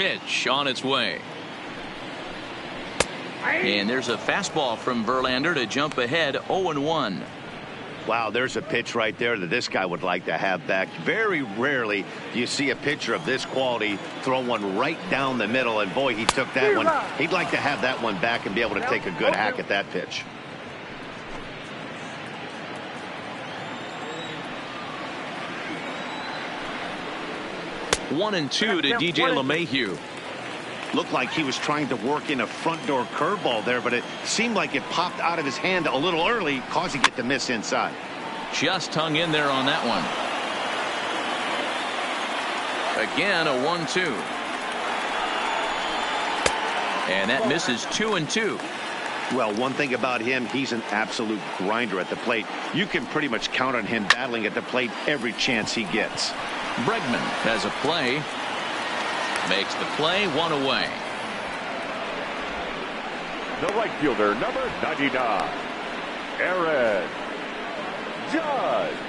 Pitch on its way. And there's a fastball from Verlander to jump ahead 0-1. Wow, there's a pitch right there that this guy would like to have back. Very rarely do you see a pitcher of this quality throw one right down the middle, and boy, he took that one. He'd like to have that one back and be able to take a good hack at that pitch. One and two to DJ LeMahieu. Looked like he was trying to work in a front door curveball there, but it seemed like it popped out of his hand a little early, causing it to miss inside. Just hung in there on that one. Again, a 1-2. And that misses 2-2. Well, one thing about him, he's an absolute grinder at the plate. You can pretty much count on him battling at the plate every chance he gets. Bregman has a play. Makes the play, one away. The right fielder, number 99, Aaron Judge.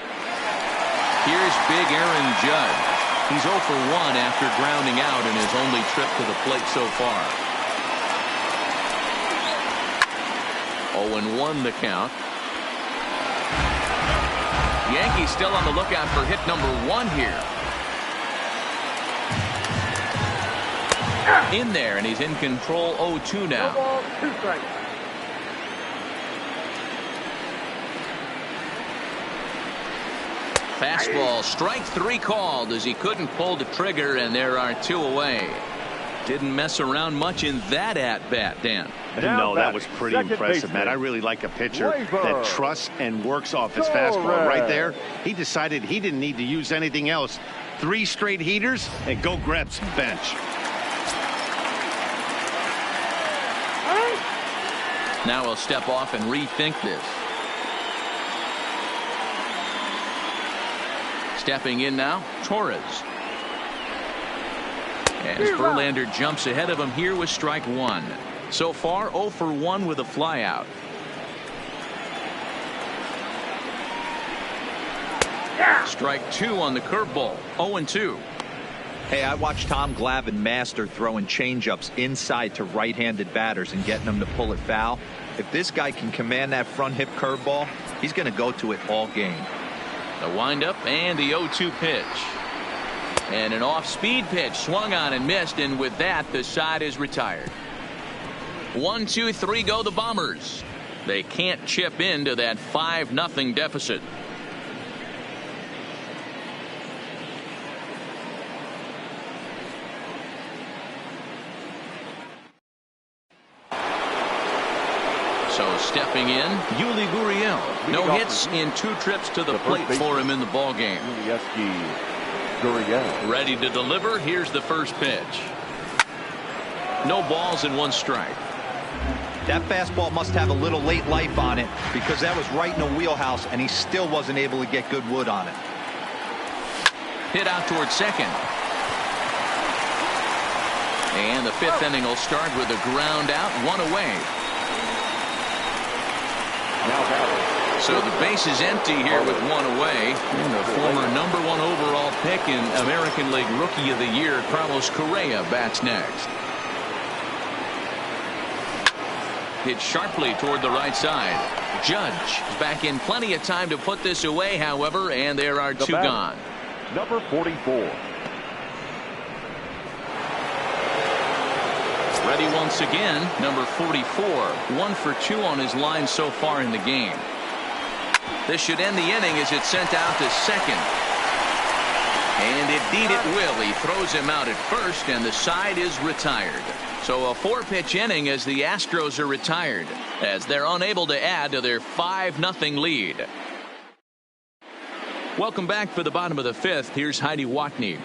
Here's big Aaron Judge. He's 0 for 1 after grounding out in his only trip to the plate so far. 0-1 the count. Yankees still on the lookout for hit number 1 here. In there, and he's in control. 0-2 now. Fastball, strike 3 called as he couldn't pull the trigger, and there are 2 away. Didn't mess around much in that at-bat, Dan. No, that was pretty impressive, man. I really like a pitcher that trusts and works off his fastball. Right there, he decided he didn't need to use anything else. 3 straight heaters, and go grab some bench. Now he'll step off and rethink this. Stepping in now, Torres. As Verlander jumps ahead of him here with strike 1. So far, 0 for 1 with a flyout. Strike 2 on the curveball. 0-2. Hey, I watched Tom Glavine master throwing changeups inside to right-handed batters and getting them to pull it foul. If this guy can command that front hip curveball, he's going to go to it all game. The windup and the 0-2 pitch. And an off-speed pitch swung on and missed, and with that, the side is retired. 1, 2, 3 go the Bombers. They can't chip into that 5-0 deficit. So stepping in, Yuli Gurriel. No hits in 2 trips to the plate for him in the ballgame. Ready to deliver. Here's the first pitch. No balls and 1 strike. That fastball must have a little late life on it, because that was right in the wheelhouse, and he still wasn't able to get good wood on it. Hit out towards second. And the 5th inning will start with a ground out, 1 away. So the base is empty here with 1 away. And the former #1 overall pick in American League Rookie of the Year, Carlos Correa, bats next. Hit sharply toward the right side. Judge back in plenty of time to put this away, however, and there are 2 gone. Number 44. Ready once again, number 44. 1 for 2 on his line so far in the game. This should end the inning as it's sent out to second. And indeed it will. He throws him out at first, and the side is retired. So a 4-pitch inning as the Astros are retired, as they're unable to add to their 5-0 lead. Welcome back for the bottom of the 5th. Here's Heidi Watney.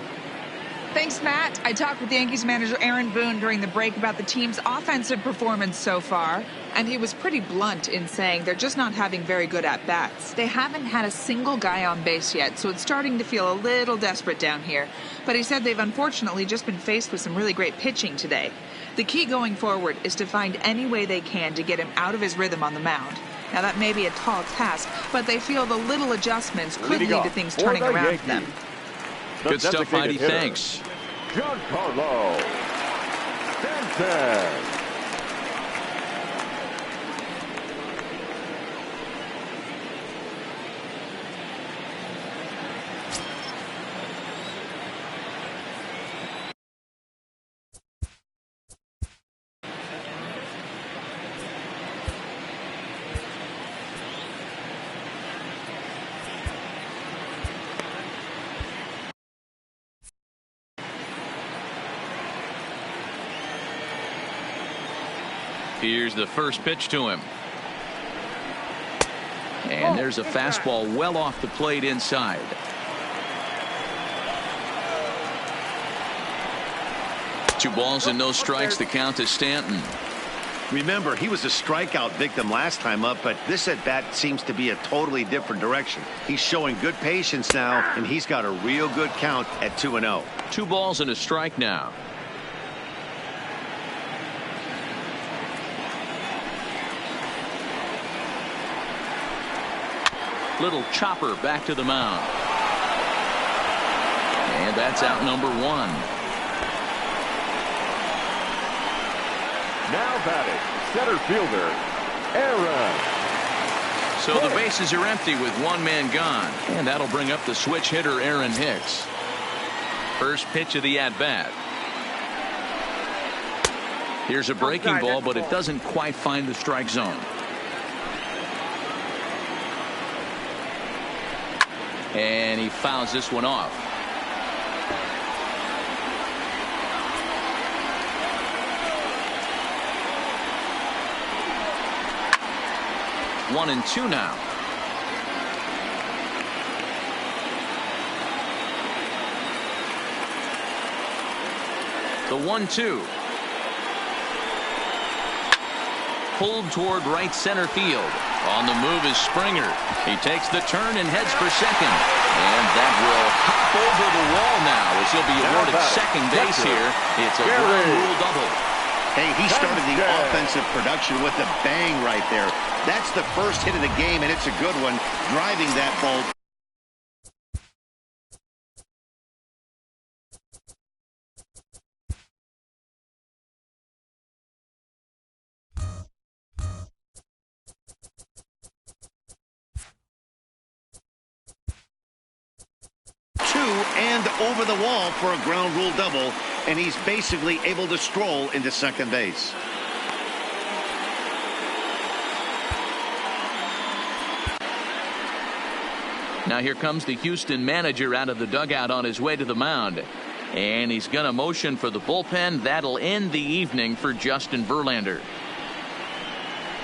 Thanks, Matt. I talked with Yankees manager Aaron Boone during the break about the team's offensive performance so far, and he was pretty blunt in saying they're just not having very good at-bats. They haven't had a single guy on base yet, so it's starting to feel a little desperate down here. But he said they've unfortunately just been faced with some really great pitching today. The key going forward is to find any way they can to get him out of his rhythm on the mound. Now, that may be a tall task, but they feel the little adjustments could lead to things turning around for them. Good stuff, Heidi. Thanks. Giancarlo Cortez. Here's the first pitch to him. And there's a fastball well off the plate inside. Two balls and no strikes. The count to Stanton. Remember, he was a strikeout victim last time up, but this at bat seems to be a totally different direction. He's showing good patience now, and he's got a real good count at 2-0. 2 balls and a strike now. Little chopper back to the mound. And that's out number 1. Now batting, center fielder, Aaron. So the bases are empty with 1 man gone. And that'll bring up the switch hitter, Aaron Hicks. First pitch of the at-bat. Here's a breaking ball, but it doesn't quite find the strike zone. And he fouls this one off. One and two now. The 1-2. Pulled toward right center field. On the move is Springer. He takes the turn and heads for second. And that will hop over the wall now as he'll be awarded second base here. It's a ground rule double. Hey, he started the offensive production with a bang right there. That's the first hit of the game, and it's a good one, driving that ball. And over the wall for a ground rule double, and he's basically able to stroll into second base. Now here comes the Houston manager out of the dugout on his way to the mound, and he's going to motion for the bullpen. That'll end the evening for Justin Verlander.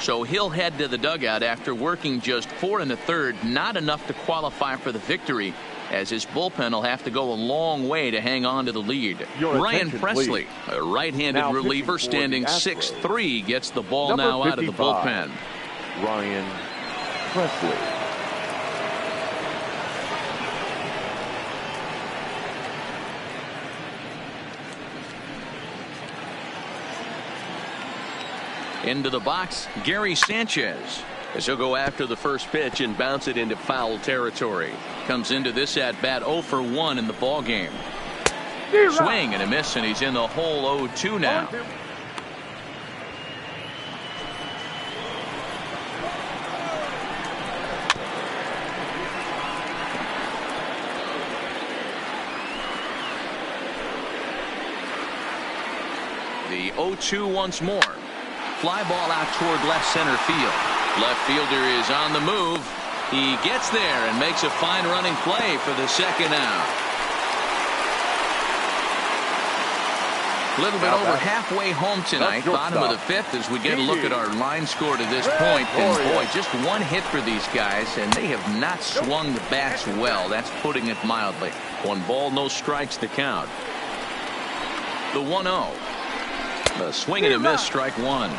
So he'll head to the dugout after working just 4 1/3, not enough to qualify for the victory, as his bullpen will have to go a long way to hang on to the lead. Ryan Presley, a right-handed reliever standing 6'3", gets the ball now out of the bullpen. Ryan Presley. Into the box, Gary Sanchez, as he'll go after the first pitch and bounce it into foul territory. Comes into this at bat 0 for 1 in the ball game. Swing and a miss, and he's in the hole 0-2 now. The 0-2 once more. Fly ball out toward left center field. Left fielder is on the move. He gets there and makes a fine running play for the second out. A little bit over halfway home tonight, bottom of the 5th, as we get a look at our line score to this point. And boy, just one hit for these guys, and they have not swung the bats well. That's putting it mildly. 1 ball, no strikes to count. The 1-0. The swing and a miss, strike 1.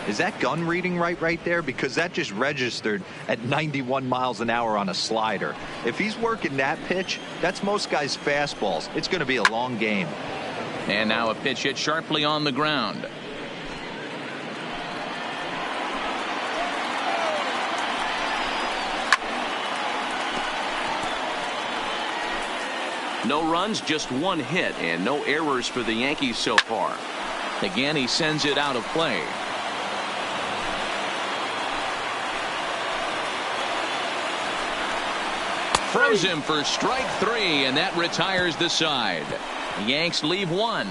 Is that gun reading right there? Because that just registered at 91 miles an hour on a slider. If he's working that pitch, that's most guys' fastballs. It's going to be a long game. And now a pitch hit sharply on the ground. No runs, just 1 hit, and no errors for the Yankees so far. Again, he sends it out of play. Throws him for strike 3, and that retires the side. The Yanks leave 1.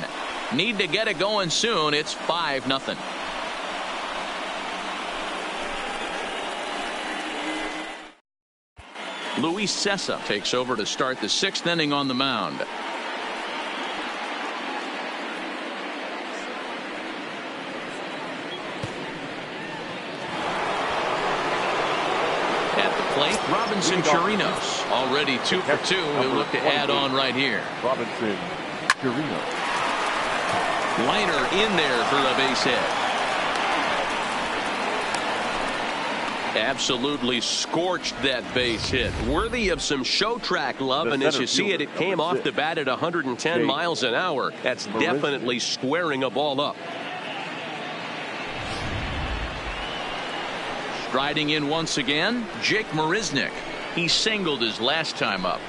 Need to get it going soon. It's 5-0. Luis Cessa takes over to start the 6th inning on the mound. At the plate, Robinson Chirinos, already 2 for 2. He'll look to add on right here. Robinson Chirinos. Liner in there for a base hit. Absolutely scorched that base hit. Worthy of some show track love, and as you see it, it came off the bat at 110 miles an hour. That's definitely squaring a ball up. Striding in once again, Jake Marisnick. He singled his last time up.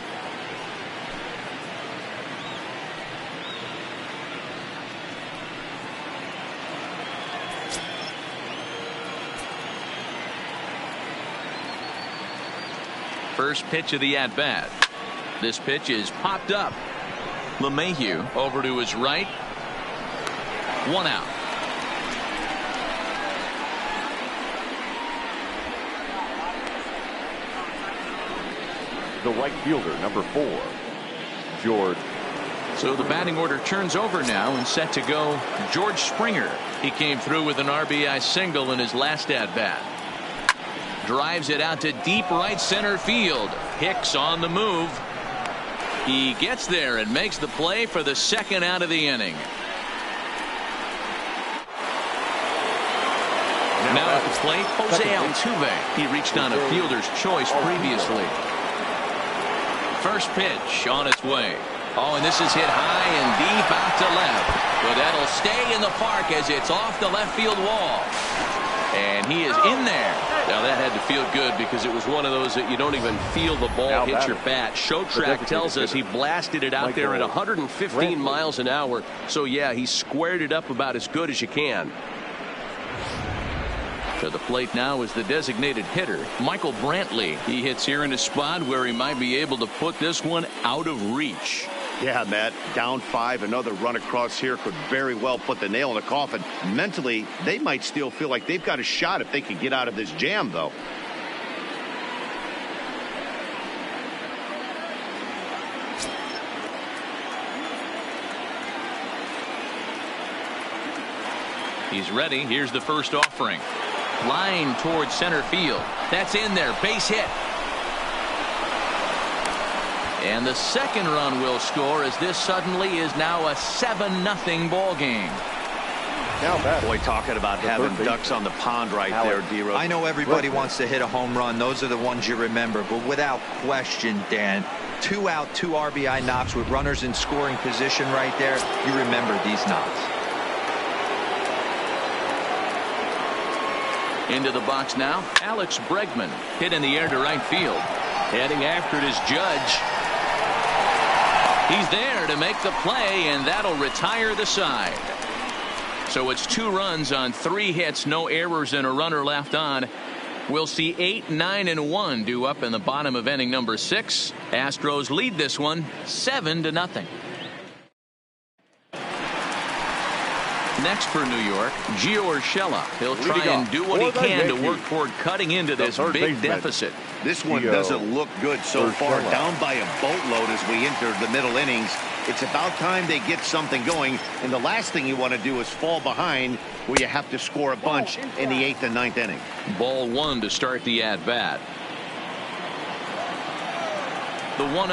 First pitch of the at-bat. This pitch is popped up. LeMahieu over to his right. 1 out. The right fielder, number 4, George. So the batting order turns over now and set to go George Springer. He came through with an RBI single in his last at-bat. Drives it out to deep right center field. Hicks on the move. He gets there and makes the play for the 2nd out of the inning. Now at the plate, Jose Altuve. He reached on a fielder's choice previously. First pitch on its way. Oh, and this is hit high and deep out to left. But that'll stay in the park as it's off the left field wall. And he is in there. Now that had to feel good because it was one of those that you don't even feel the ball hit your bat. Show track tells us he blasted it out there at 115 miles an hour. So yeah, he squared it up about as good as you can. To the plate now is the designated hitter, Michael Brantley. He hits here in a spot where he might be able to put this one out of reach. Yeah, Matt, down 5, another run across here could very well put the nail in the coffin. Mentally, they might still feel like they've got a shot if they can get out of this jam, though. He's ready. Here's the first offering. Line towards center field. That's in there. Base hit. And the 2nd run will score as this suddenly is now a 7-0 ball game. Boy, talking about having ducks on the pond right there, D-Rose. I know everybody wants to hit a home run. Those are the ones you remember. But without question, Dan, 2 out, 2 RBI knocks with runners in scoring position right there. You remember these knocks. Into the box now, Alex Bregman. Hit in the air to right field. Heading after it is Judge. He's there to make the play, and that'll retire the side. So it's 2 runs on 3 hits, no errors, and a runner left on. We'll see 8, 9, and 1 due up in the bottom of inning number 6. Astros lead this one 7-0. Next for New York, Gio Urshela. He'll try and do what he can to work toward cutting into this big deficit. This one doesn't look good so far. Down by a boatload as we enter the middle innings. It's about time they get something going. And the last thing you want to do is fall behind where you have to score a bunch in the 8th and 9th inning. Ball 1 to start the at-bat. The 1-0.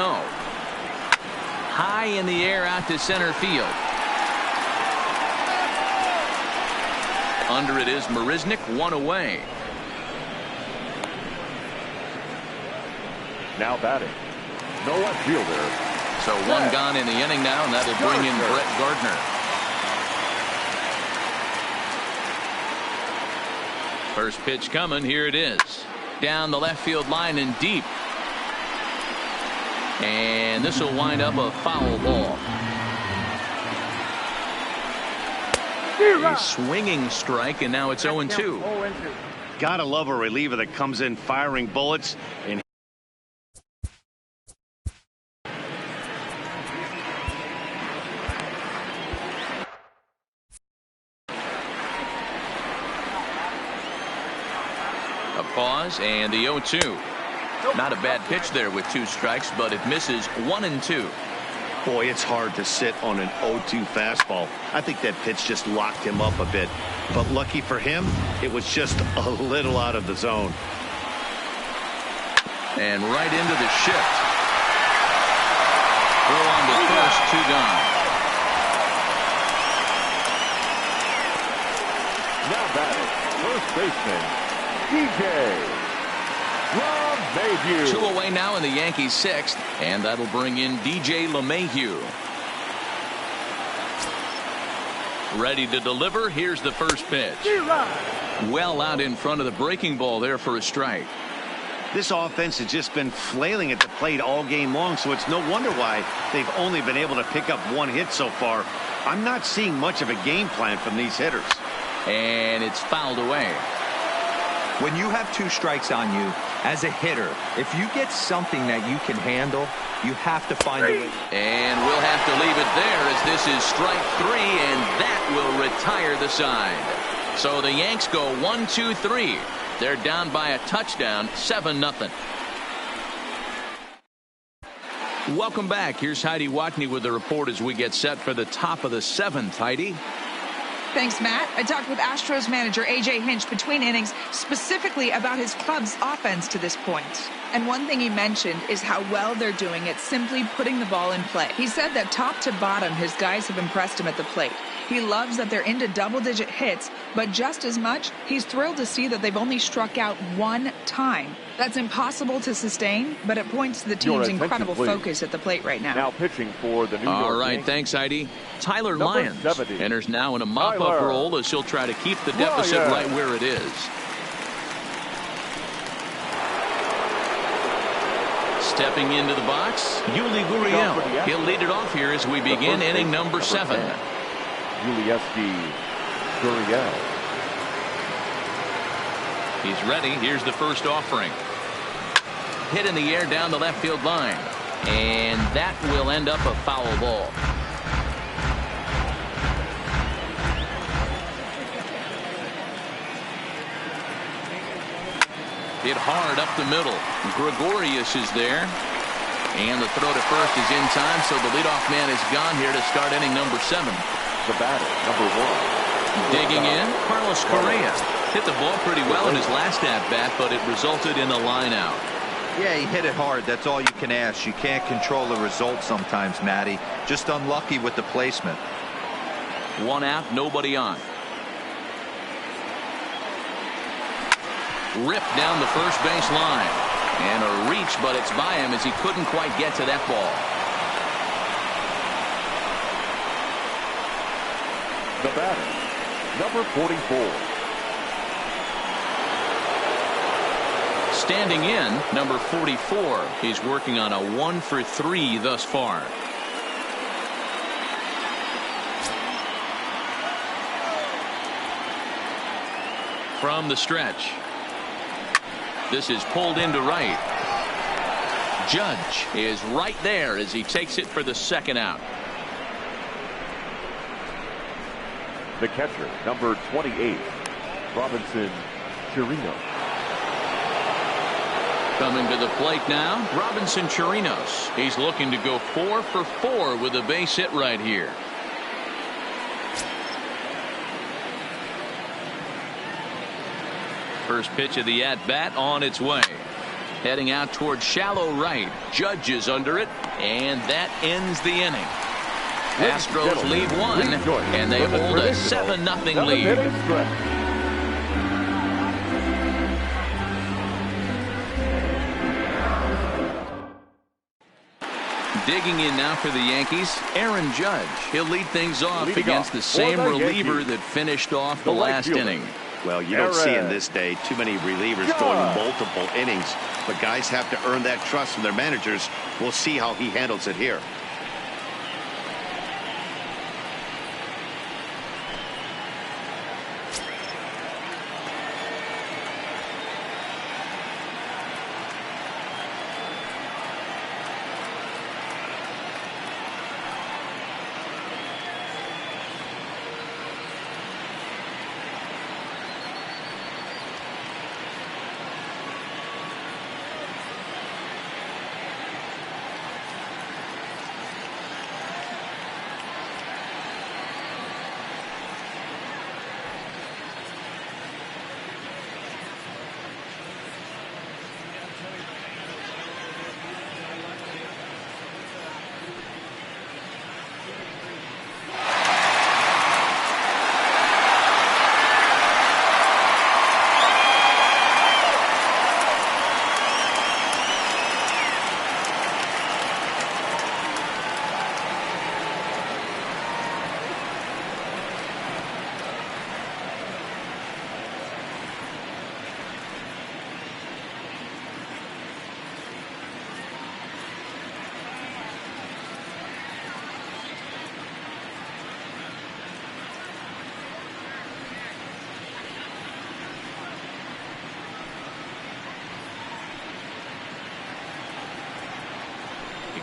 High in the air out to center field. Under it is Marisnick, 1 away. Now batting, no left fielder. So 1 gone in the inning now, and that'll bring in Brett Gardner. First pitch coming. Here it is. Down the left field line and deep. And this will wind up a foul ball. A swinging strike, and now it's 0-2. Gotta love a reliever that comes in firing bullets. And a pause, and the 0-2. Not a bad pitch there with 2 strikes, but it misses 1-2. boy, it's hard to sit on an 0-2 fastball. I think that pitch just locked him up a bit. But lucky for him, it was just a little out of the zone. And right into the shift. Throw on to first, 2 gone. Now batting, first baseman, DJ. 2 away now in the Yankees' 6th, and that'll bring in DJ LeMahieu. Ready to deliver. Here's the first pitch. Well out in front of the breaking ball there for a strike. This offense has just been flailing at the plate all game long, so it's no wonder why they've only been able to pick up 1 hit so far. I'm not seeing much of a game plan from these hitters. And it's fouled away. When you have 2 strikes on you, as a hitter, if you get something that you can handle, you have to find a way. And we'll have to leave it there as this is strike 3, and that will retire the side. So the Yanks go 1-2-3. They're down by a touchdown, 7-0. Welcome back. Here's Heidi Watney with the report as we get set for the top of the 7th. Heidi. Thanks, Matt. I talked with Astros manager A.J. Hinch between innings specifically about his club's offense to this point. And one thing he mentioned is how well they're doing at simply putting the ball in play. He said that top to bottom, his guys have impressed him at the plate. He loves that they're into double-digit hits, but just as much, he's thrilled to see that they've only struck out 1 time. That's impossible to sustain, but it points to the team's incredible focus at the plate right now. Now pitching for the New York All right, Yankees. thanks, Heidi. Tyler Number Lyons 70. enters now in a mop-up role as he'll try to keep the deficit right where it is. Stepping into the box, Yuli Gurriel. He'll lead it off here as we begin inning number 7. Yuli Gurriel. He's ready. Here's the first offering. Hit in the air down the left field line. And that will end up a foul ball. Hit hard up the middle. Gregorius is there. And the throw to first is in time, so the leadoff man is gone here to start inning number 7. The batter, number 1. Digging in, Carlos Correa. Hit the ball pretty well in his last at-bat, but it resulted in a line out. Yeah, he hit it hard. That's all you can ask. You can't control the result sometimes, Matty. Just unlucky with the placement. 1 out, nobody on. Ripped down the first base line. And a reach, but it's by him as he couldn't quite get to that ball. The batter, number 44. Standing in, number 44. He's working on a 1-for-3 thus far. From the stretch. This is pulled into right. Judge is right there as he takes it for the 2nd out. The catcher, number 28, Robinson Chirinos. Coming to the plate now, Robinson Chirinos. He's looking to go 4 for 4 with a base hit right here. First pitch of the at-bat on its way. Heading out towards shallow right. Judge is under it, and that ends the inning. Astros lead 1, and they hold a 7-0 lead. Digging in now for the Yankees, Aaron Judge. He'll lead things off against the same reliever that finished off the last inning. Well, you don't see in this day too many relievers going multiple innings, but guys have to earn that trust from their managers. We'll see how he handles it here.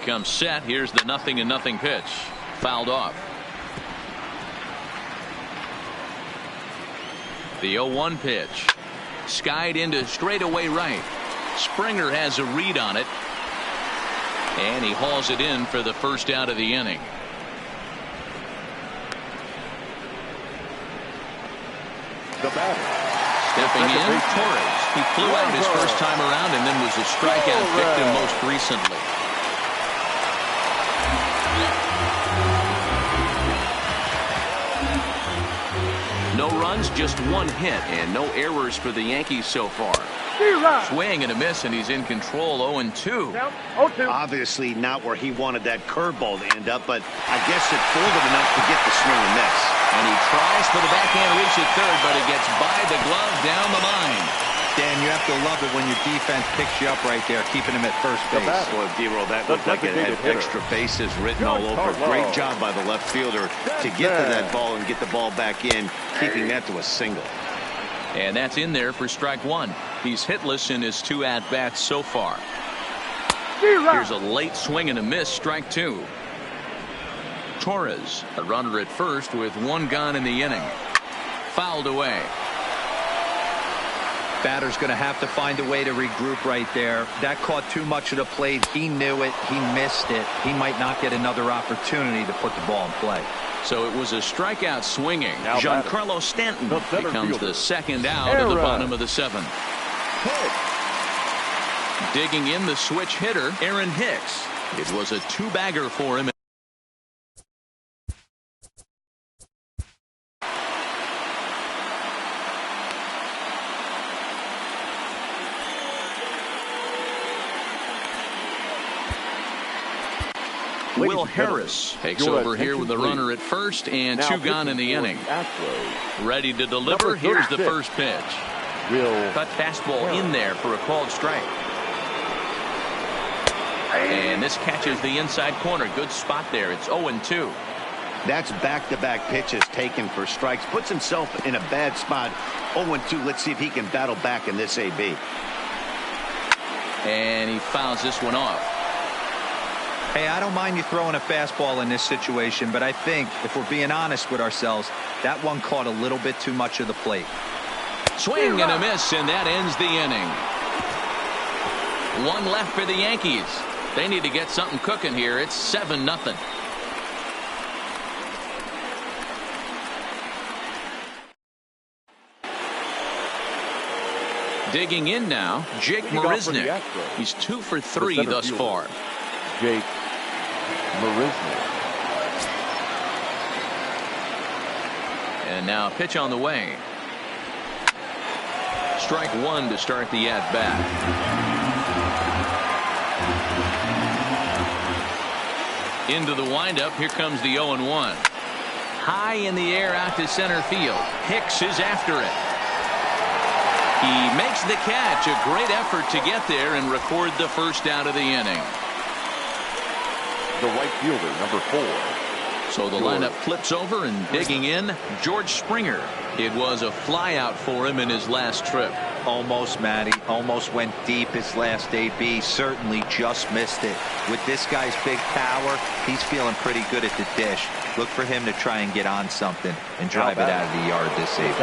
becomes set. Here's the 0-0 pitch. Fouled off. The 0-1 pitch. Skied into straightaway right. Springer has a read on it. And he hauls it in for the first out of the inning. The batter. Stepping in, Torres. He flew out his first time around and then was a strikeout victim most recently. No runs, just one hit, and no errors for the Yankees so far. Swing and a miss, and he's in control. 0-2. Obviously not where he wanted that curveball to end up, but I guess it folded enough to get the swing and miss. And he tries for the backhand reach at third, but it gets by the glove down the line. Dan, you have to love it when your defense picks you up right there, keeping him at first base. Boy, D-Roll, that looked like it had extra bases written all over. Great job by the left fielder to get to that ball and get the ball back in, keeping that to a single. And that's in there for strike one. He's hitless in his 2 at-bats so far. Here's a late swing and a miss, strike 2. Torres, a runner at first with 1 gone in the inning. Fouled away. Batter's going to have to find a way to regroup right there. That caught too much of the plate. He knew it. He missed it. He might not get another opportunity to put the ball in play. So it was a strikeout swinging. Now Giancarlo Stanton becomes the second out Error. of the bottom of the 7th. Digging in the switch hitter, Aaron Hicks. It was a 2-bagger for him. Will Harris takes over here with the runner at first and 2 gone in the inning. Ready to deliver. Here's the first pitch. Cut fastball in there for a called strike. And this catches the inside corner. Good spot there. It's 0-2. That's back-to-back pitches taken for strikes. Puts himself in a bad spot. 0-2. Let's see if he can battle back in this AB. And he fouls this one off. Hey, I don't mind you throwing a fastball in this situation, but I think if we're being honest with ourselves, that one caught a little bit too much of the plate. Swing and a miss, and that ends the inning. 1 left for the Yankees. They need to get something cooking here. It's 7-0. Digging in now, Jake Marisnick. He's 2 for 3 thus far. Jake Marisnick. And now a pitch on the way. Strike 1 to start the at-bat. Into the windup. Here comes the 0-1. High in the air out to center field. Hicks is after it. He makes the catch. A great effort to get there and record the first out of the inning. The right fielder, number 4. So the lineup flips over, and digging in, George Springer. It was a flyout for him in his last trip. Almost, Matty. Almost went deep his last AB. Certainly just missed it. With this guy's big power, he's feeling pretty good at the dish. Look for him to try and get on something and drive it out of the yard this AB.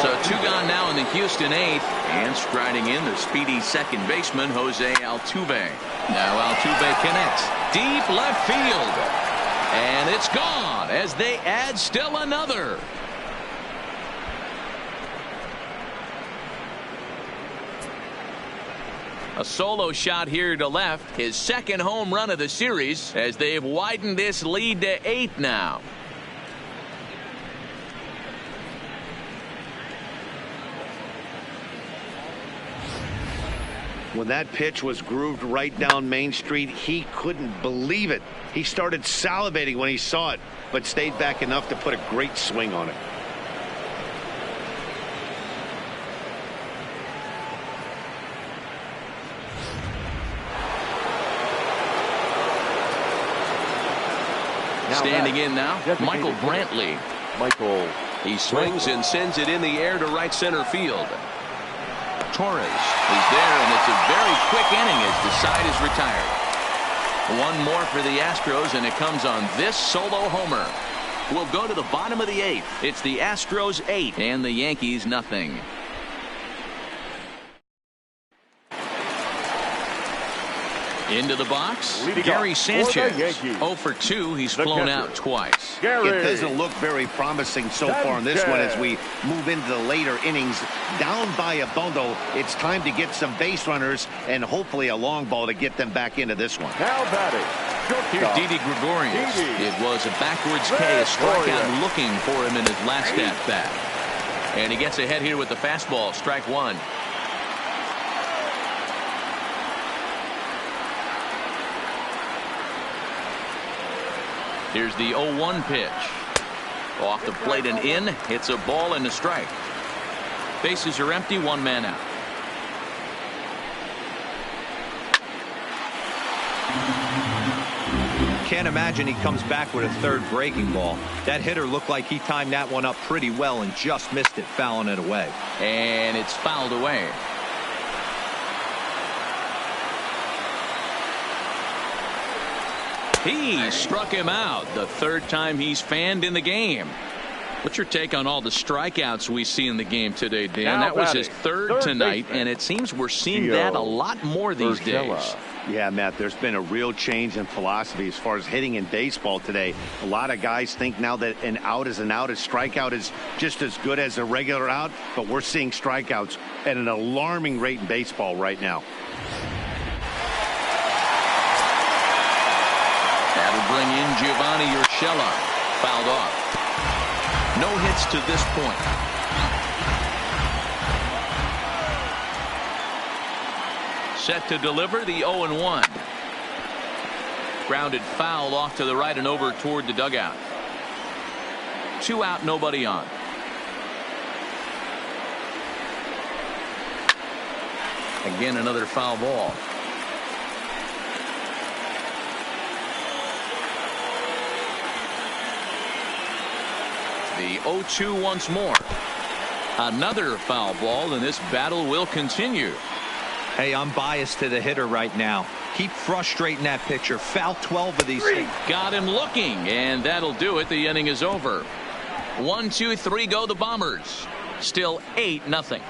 So 2 gone now in the Houston 8th, and striding in the speedy second baseman Jose Altuve. Now Altuve connects deep left field, and it's gone as they add still another. A solo shot here to left, his second home run of the series, as they've widened this lead to 8 now. When that pitch was grooved right down Main Street, he couldn't believe it. He started salivating when he saw it, but stayed back enough to put a great swing on it. Standing in now, Michael Brantley. He swings and sends it in the air to right center field. Torres is there, and it's a very quick inning as the side is retired. One more for the Astros, and it comes on this solo homer. We'll go to the bottom of the 8th. It's the Astros 8 and the Yankees nothing. Into the box, Gary Sanchez. 0 for 2. He's flown out twice. It doesn't look very promising so far in this one as we move into the later innings. Down by a bundle, it's time to get some base runners and hopefully a long ball to get them back into this one. Now batting. Here's Didi Gregorius. It was a backwards K, a strikeout looking for him in his last at-bat. And he gets ahead here with the fastball, strike 1. Here's the 0-1 pitch. Off the plate and in. Hits a ball and a strike. Bases are empty, 1 man out. Can't imagine he comes back with a third breaking ball. That hitter looked like he timed that one up pretty well and just missed it, fouling it away. And it's fouled away. He struck him out the 3rd time he's fanned in the game. What's your take on all the strikeouts we see in the game today, Dan? Now that was his third tonight, baseman. and it seems we're seeing that a lot more these days. Yeah, Matt, there's been a real change in philosophy as far as hitting in baseball today. A lot of guys think now that an out is an out. A strikeout is just as good as a regular out, but we're seeing strikeouts at an alarming rate in baseball right now. That'll bring in Giovanni Urshela. Fouled off. No hits to this point. Set to deliver the 0-1. Grounded foul off to the right and over toward the dugout. 2 out, nobody on. Again, another foul ball. The 0-2 once more. Another foul ball, and this battle will continue. Hey, I'm biased to the hitter right now. Keep frustrating that pitcher. Foul 12 of these. Got him looking, and that'll do it. The inning is over. 1, 2, 3 go the Bombers. Still 8-0.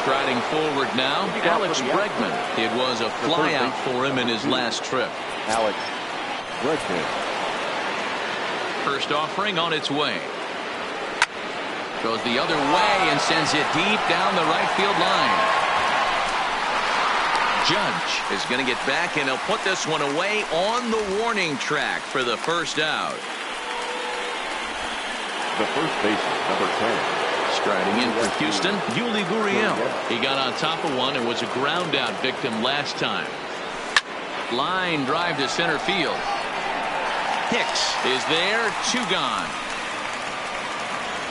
Striding forward now, Alex Bregman. It was a flyout for him in his last trip. Alex Bregman. First offering on its way. Goes the other way and sends it deep down the right field line. Judge is going to get back, and he'll put this one away on the warning track for the first out. The first baseman, number 10. Striding in for Houston, Yuli Gurriel. He got on top of one and was a ground out victim last time. Line drive to center field. Hicks is there, 2 gone.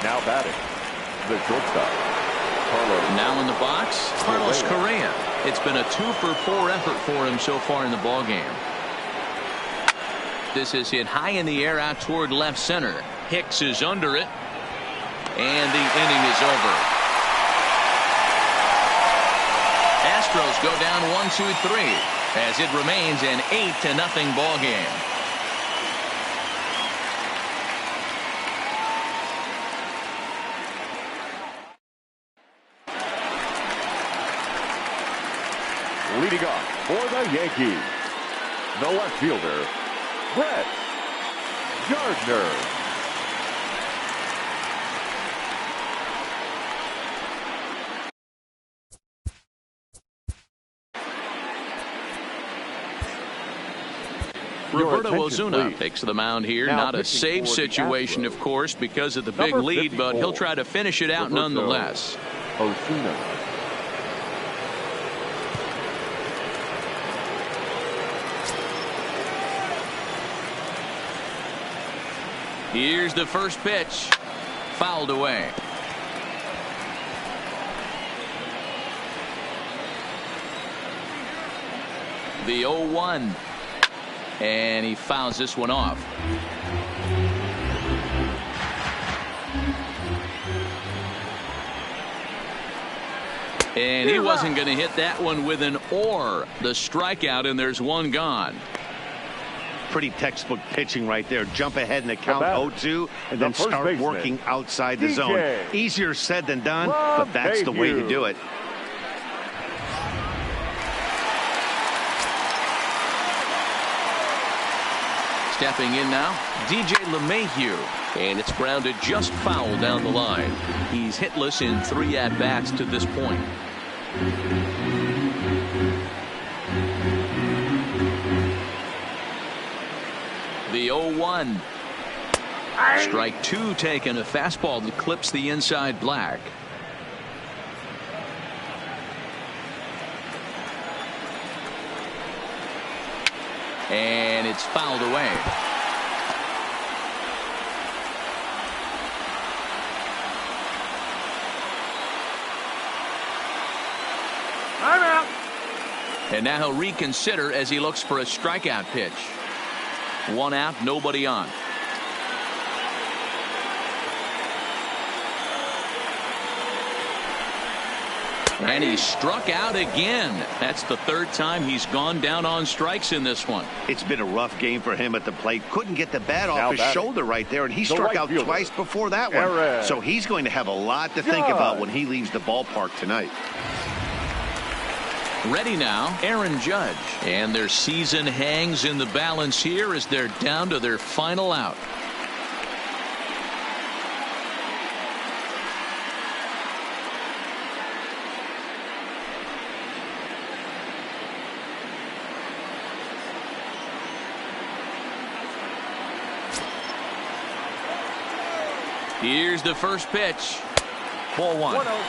Now batting, the shortstop, Carlos. Now in the box, Carlos Correa. It's been a 2 for 4 effort for him so far in the ballgame. This is hit high in the air out toward left center. Hicks is under it. And the inning is over. Astros go down 1-2-3 as it remains an 8-0 ball game. Leading off for the Yankees, the left fielder, Brett Gardner. Roberto Ozuna takes the mound here. Now not a save situation, of course, because of the big lead, but he'll try to finish it out nonetheless. Ozuna. Here's the first pitch. Fouled away. The 0-1. And he fouls this one off. And he wasn't going to hit that one with an or. The strikeout, and there's one gone. Pretty textbook pitching right there. Jump ahead in the count 0-2 and then start working outside the zone. Easier said than done, but that's the way to do it. Stepping in now, DJ LeMahieu. And it's grounded just foul down the line. He's hitless in 3 at-bats to this point. The 0-1. Strike 2 taken. A fastball that clips the inside black. And it's fouled away. I'm out. And now he'll reconsider as he looks for a strikeout pitch. 1 out, nobody on. And he struck out again. That's the 3rd time he's gone down on strikes in this one. It's been a rough game for him at the plate. Couldn't get the bat off his shoulder right there, and he struck out twice before that one. So he's going to have a lot to think about when he leaves the ballpark tonight. Ready now, Aaron Judge. And their season hangs in the balance here as they're down to their final out. Here's the first pitch. Ball 1. 1-0.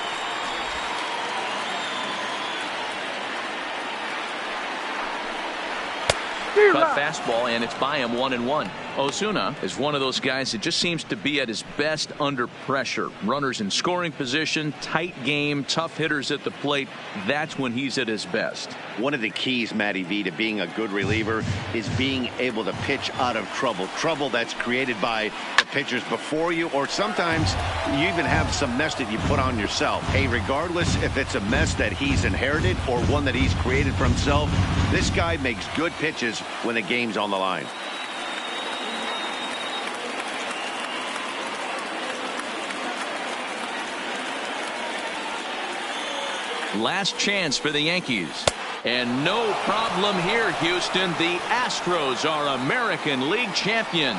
Cut fastball, and it's by him 1-1. Osuna is one of those guys that just seems to be at his best under pressure. Runners in scoring position, tight game, tough hitters at the plate. That's when he's at his best. One of the keys, Matty V, to being a good reliever is being able to pitch out of trouble. Trouble that's created by the pitchers before you, or sometimes you even have some mess that you put on yourself. Hey, regardless if it's a mess that he's inherited or one that he's created for himself, this guy makes good pitches when the game's on the line. Last chance for the Yankees. And no problem here, Houston. The Astros are American League champions.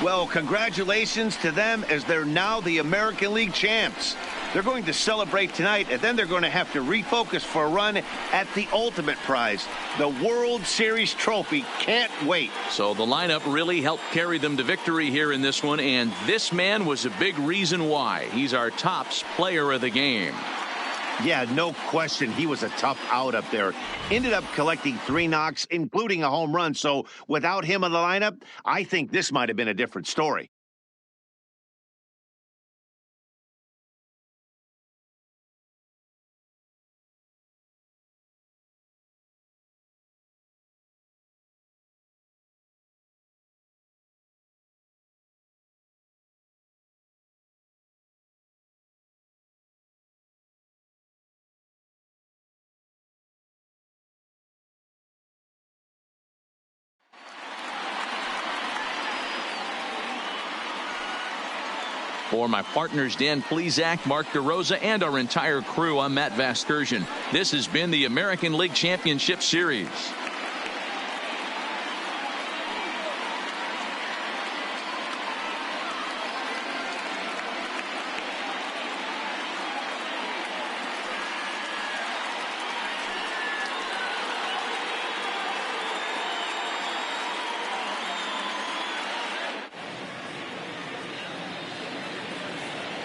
Well, congratulations to them as they're now the American League champs. They're going to celebrate tonight, and then they're going to have to refocus for a run at the ultimate prize, the World Series trophy. Can't wait. So the lineup really helped carry them to victory here in this one, and this man was a big reason why. He's our tops player of the game. Yeah, no question. He was a tough out up there. Ended up collecting 3 knocks, including a home run. So without him in the lineup, I think this might have been a different story. For my partners, Dan Plesac, Mark DeRosa, and our entire crew, I'm Matt Vasgersian. This has been the American League Championship Series.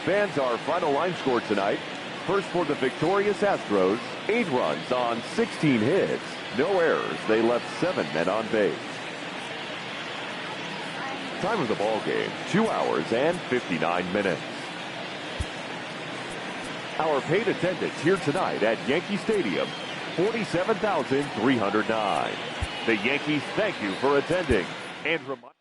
Fans, our final line score tonight. First for the victorious Astros, 8 runs on 16 hits. No errors. They left 7 men on base. Time of the ball game, 2 hours and 59 minutes. Our paid attendance here tonight at Yankee Stadium, 47,309. The Yankees thank you for attending and remind